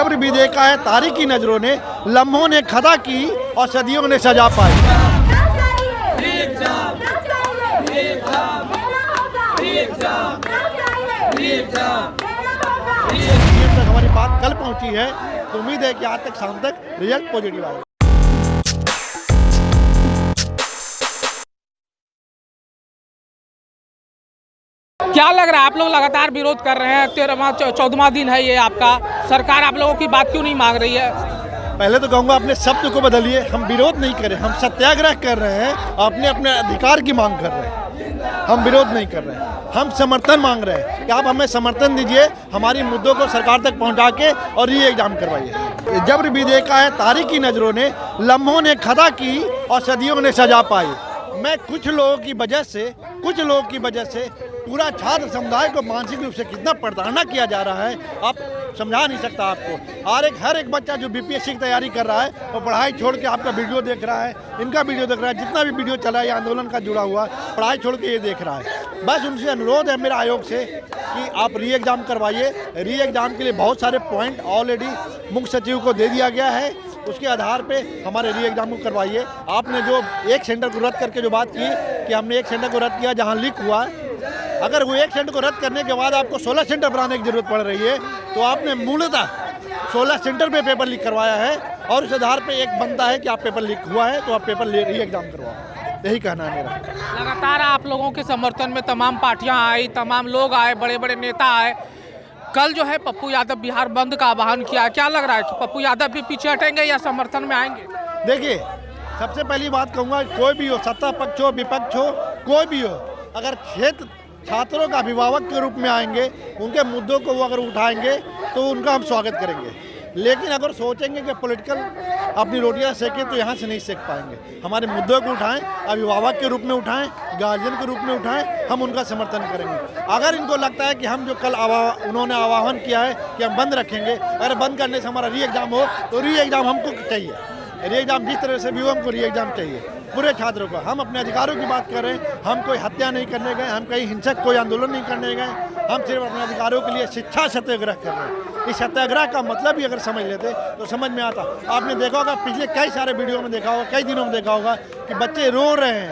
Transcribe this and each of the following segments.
जब्र भी देखा है तारीख की नजरों ने, लम्हों ने खता की और सदियों ने सजा पाई। तक हमारी बात कल पहुंची है, तो उम्मीद है कि आज तक शाम तक रिजल्ट पॉजिटिव आएगा। क्या लग रहा है, आप लोग लगातार विरोध कर रहे हैं, 13वां 14वां दिन है ये आपका, सरकार आप लोगों की बात क्यों नहीं मांग रही है? पहले तो कहूँगा अपने शब्द को बदलिए, हम विरोध नहीं कर रहे, हम सत्याग्रह कर रहे हैं, अपने अपने अधिकार की मांग कर रहे हैं, हम विरोध नहीं कर रहे हैं, हम समर्थन मांग रहे हैं कि आप हमें समर्थन दीजिए, हमारी मुद्दों को सरकार तक पहुंचा के और री एग्जाम करवाइए। जब्र भी देखा है तारीख की नज़रों ने, लम्हों ने खता की और सदियों ने सजा पाई। मैं कुछ लोगों की वजह से पूरा छात्र समुदाय को मानसिक रूप से कितना प्रताड़ना किया जा रहा है, आप समझा नहीं सकता आपको। और हर एक बच्चा जो बीपीएससी की तैयारी कर रहा है वो पढ़ाई छोड़ के आपका वीडियो देख रहा है, इनका वीडियो देख रहा है, जितना भी वीडियो चला है आंदोलन का जुड़ा हुआ, पढ़ाई छोड़ के ये देख रहा है। बस उनसे अनुरोध है मेरा आयोग से कि आप री एग्ज़ाम करवाइए। री एग्ज़ाम के लिए बहुत सारे पॉइंट ऑलरेडी मुख्य सचिव को दे दिया गया है, उसके आधार पे हमारे री एग्ज़ाम को करवाइए। आपने जो एक सेंटर को रद्द करके जो बात की कि हमने एक सेंटर को रद्द किया जहाँ लीक हुआ, अगर वो एक सेंटर को रद्द करने के बाद आपको 16 सेंटर बनाने की जरूरत पड़ रही है, तो आपने मूलतः 16 सेंटर पे पेपर लीक करवाया है और उस आधार पे एक बनता है कि आप पेपर लीक हुआ है तो आप पेपर री एग्ज़ाम करवाओ। यही कहना है मेरा। लगातार आप लोगों के समर्थन में तमाम पार्टियां आई, तमाम लोग आए, बड़े बड़े नेता आए। कल जो है पप्पू यादव बिहार बंद का आह्वान किया, क्या लग रहा है कि पप्पू यादव भी पीछे हटेंगे या समर्थन में आएंगे? देखिए, सबसे पहली बात कहूँगा, कोई भी हो, सत्ता पक्ष हो, विपक्ष हो, कोई भी हो, अगर छात्रों का अभिभावक के रूप में आएंगे, उनके मुद्दों को वो अगर उठाएंगे तो उनका हम स्वागत करेंगे। लेकिन अगर सोचेंगे कि पॉलिटिकल अपनी रोटियां सेकें तो यहाँ से नहीं सेक पाएंगे। हमारे मुद्दों को उठाएं, अभिभावक के रूप में उठाएं, गार्जियन के रूप में उठाएं, हम उनका समर्थन करेंगे। अगर इनको लगता है कि हम जो कल उन्होंने आह्वान किया है कि हम बंद रखेंगे, अगर बंद करने से हमारा री एग्ज़ाम हो तो री एग्ज़ाम हमको चाहिए। री एग्ज़ाम जिस तरह से भी हो, हमको री एग्ज़ाम चाहिए पूरे छात्रों को। हम अपने अधिकारों की बात कर रहे हैं, हम कोई हत्या नहीं करने गए, हम कहीं हिंसक कोई आंदोलन नहीं करने गए, हम सिर्फ अपने अधिकारों के लिए शिक्षा सत्याग्रह कर रहे हैं। इस सत्याग्रह का मतलब ही अगर समझ लेते तो समझ में आता। आपने देखा होगा, पिछले कई सारे वीडियो में देखा होगा, कई दिनों में देखा होगा कि बच्चे रो रहे हैं,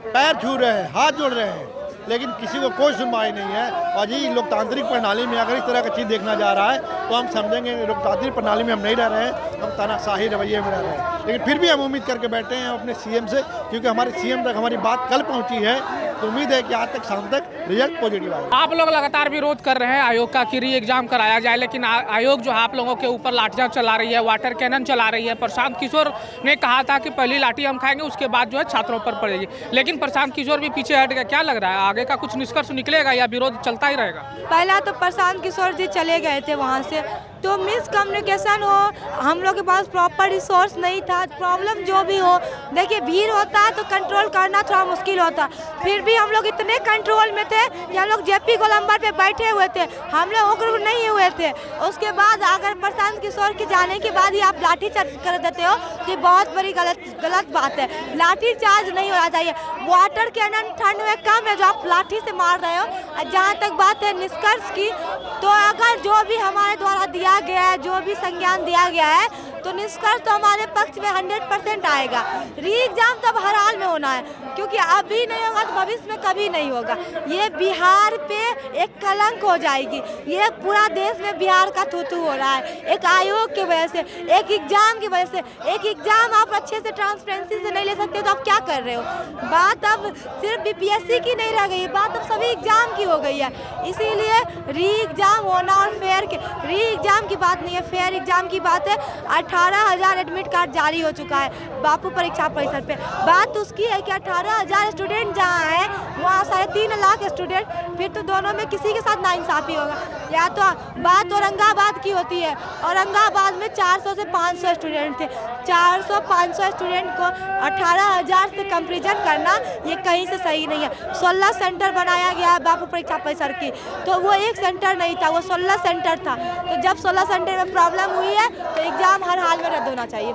पैर छू रहे हैं, हाथ जोड़ रहे हैं, लेकिन किसी को कोई सुनवाई नहीं है। और ये लोकतांत्रिक प्रणाली में अगर इस तरह का चीज़ देखना जा रहा है तो हम समझेंगे लोकतांत्रिक प्रणाली में हम नहीं रह रहे हैं, हम तानाशाही रवैये में रह रहे हैं। लेकिन फिर भी हम उम्मीद करके बैठे हैं अपने सीएम से, क्योंकि हमारे सीएम तक हमारी बात कल पहुंची है, तो उम्मीद है कि आज तक शाम तक रिजल्ट पॉजिटिव आएगा। आप लोग लगातार विरोध कर रहे हैं आयोग का कि री एग्जाम कराया जाए, लेकिन आयोग जो है आप लोगों के ऊपर लाठियां चला रही है, वाटर कैनन चला रही है। प्रशांत किशोर ने कहा था कि पहली लाठी हम खाएंगे, उसके बाद जो है छात्रों पर पड़ेगी, लेकिन प्रशांत किशोर भी पीछे हट गया। क्या लग रहा है, आगे का कुछ निष्कर्ष निकलेगा या विरोध चलता ही रहेगा? पहला तो प्रशांत किशोर जी चले गए थे वहाँ से, तो मिसकम्युनिकेशन हो, हम लोग के पास प्रॉपर रिसोर्स नहीं था। प्रॉब्लम जो भी हो, देखिए भीड़ होता है तो कंट्रोल करना थोड़ा मुश्किल होता, फिर भी हम लोग इतने कंट्रोल में थे कि हम लोग जेपी गोलंबर पे बैठे हुए थे, हम लोग उग्र नहीं हुए थे। उसके बाद अगर प्रशांत किशोर के जाने के बाद ही आप लाठी चार्ज कर देते हो तो बहुत बड़ी गलत बात है। लाठी चार्ज नहीं होना चाहिए। वाटर कैनन ठंड में कम है जो आप लाठी से मार रहे हो। जहाँ तक बात है निष्कर्ष की, तो अगर जो भी हमारे द्वारा दिया गया है, जो भी संज्ञान दिया गया है, तो निष्कर्ष तो हमारे पक्ष में 100% आएगा। री एग्जाम तो हर हाल में होना है, क्योंकि अभी नहीं होगा तो भविष्य में कभी नहीं होगा। ये बिहार पे एक कलंक हो जाएगी। ये पूरा देश में बिहार का थूथू हो रहा है, एक आयोग की वजह से, एक एग्जाम की वजह से। एक एग्जाम आप अच्छे से ट्रांसपेरेंसी से नहीं ले सकते तो आप क्या कर रहे हो? बात अब सिर्फ बीपीएससी की नहीं रह गई, बात अब सभी एग्जाम की हो गई है। इसीलिए री एग्जाम होना और फेयर के, री एग्जाम की बात नहीं है, फेयर एग्जाम की बात है। 18,000 एडमिट कार्ड जारी हो चुका है बापू परीक्षा परिसर पे। बात उसकी है कि 18,000 स्टूडेंट जहाँ है वहाँ 3.5 लाख स्टूडेंट, फिर तो दोनों में किसी के साथ नाइंसाफी होगा। या तो बात औरंगाबाद की होती है, औरंगाबाद में 400 से 500 स्टूडेंट थे, 400-500 स्टूडेंट को 18,000 से कंपेरिजन करना ये कहीं से सही नहीं है। 16 सेंटर बनाया गया है बापू परीक्षा परिसर की, तो वो एक सेंटर नहीं था, वो 16 सेंटर था। तो जब 16 सेंटर में प्रॉब्लम हुई है तो एग्जाम हर हाल में रद्द होना चाहिए।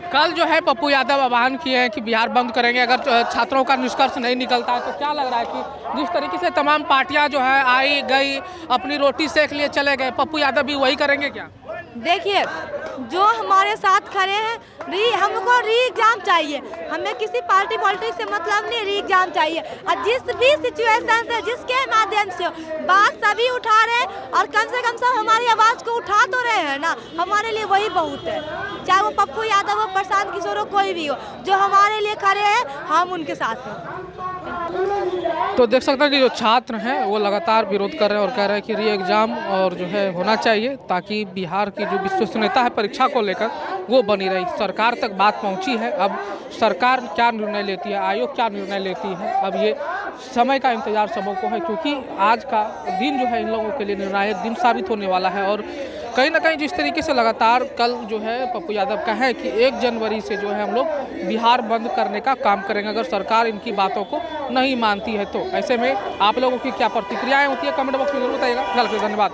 कल जो है पप्पू यादव आह्वान किए हैं कि बिहार बंद करेंगे अगर छात्रों का निष्कर्ष नहीं निकलता है, तो क्या लग रहा है कि जिस तरीके से तमाम पार्टियां जो है आई गई, अपनी रोटी सेक लिए चले गए, पप्पू यादव भी वही करेंगे क्या? देखिए जो हमारे साथ खड़े हैं हमको री एग्जाम चाहिए, हमें किसी पार्टी पॉलिटिक्स से मतलब नहीं, री एग्जाम चाहिए। और जिस भी सिचुएशन से जिसके माध्यम से बात सभी उठा रहे हैं और कम से कम सब हमारी आवाज़ को उठा तो रहे हैं ना, हमारे लिए वही बहुत है। चाहे वो पप्पू यादव हो, प्रशांत किशोर हो, कोई भी हो, जो हमारे लिए खड़े हैं हम उनके साथ हैं। तो देख सकते हैं कि जो छात्र हैं वो लगातार विरोध कर रहे हैं और कह रहे हैं कि री एग्ज़ाम और जो है होना चाहिए ताकि बिहार की जो विश्वसनीयता है परीक्षा को लेकर वो बनी रही। सरकार तक बात पहुंची है, अब सरकार क्या निर्णय लेती है, आयोग क्या निर्णय लेती है, अब ये समय का इंतजार सबको है, क्योंकि आज का दिन जो है इन लोगों के लिए निर्णायक दिन साबित होने वाला है। और कहीं ना कहीं जिस तरीके से लगातार कल जो है पप्पू यादव का है कि 1 जनवरी से जो है हम लोग बिहार बंद करने का काम करेंगे अगर सरकार इनकी बातों को नहीं मानती है तो। ऐसे में आप लोगों की क्या प्रतिक्रियाएं होती है कमेंट बॉक्स में जरूर बताइएगा। धन्यवाद।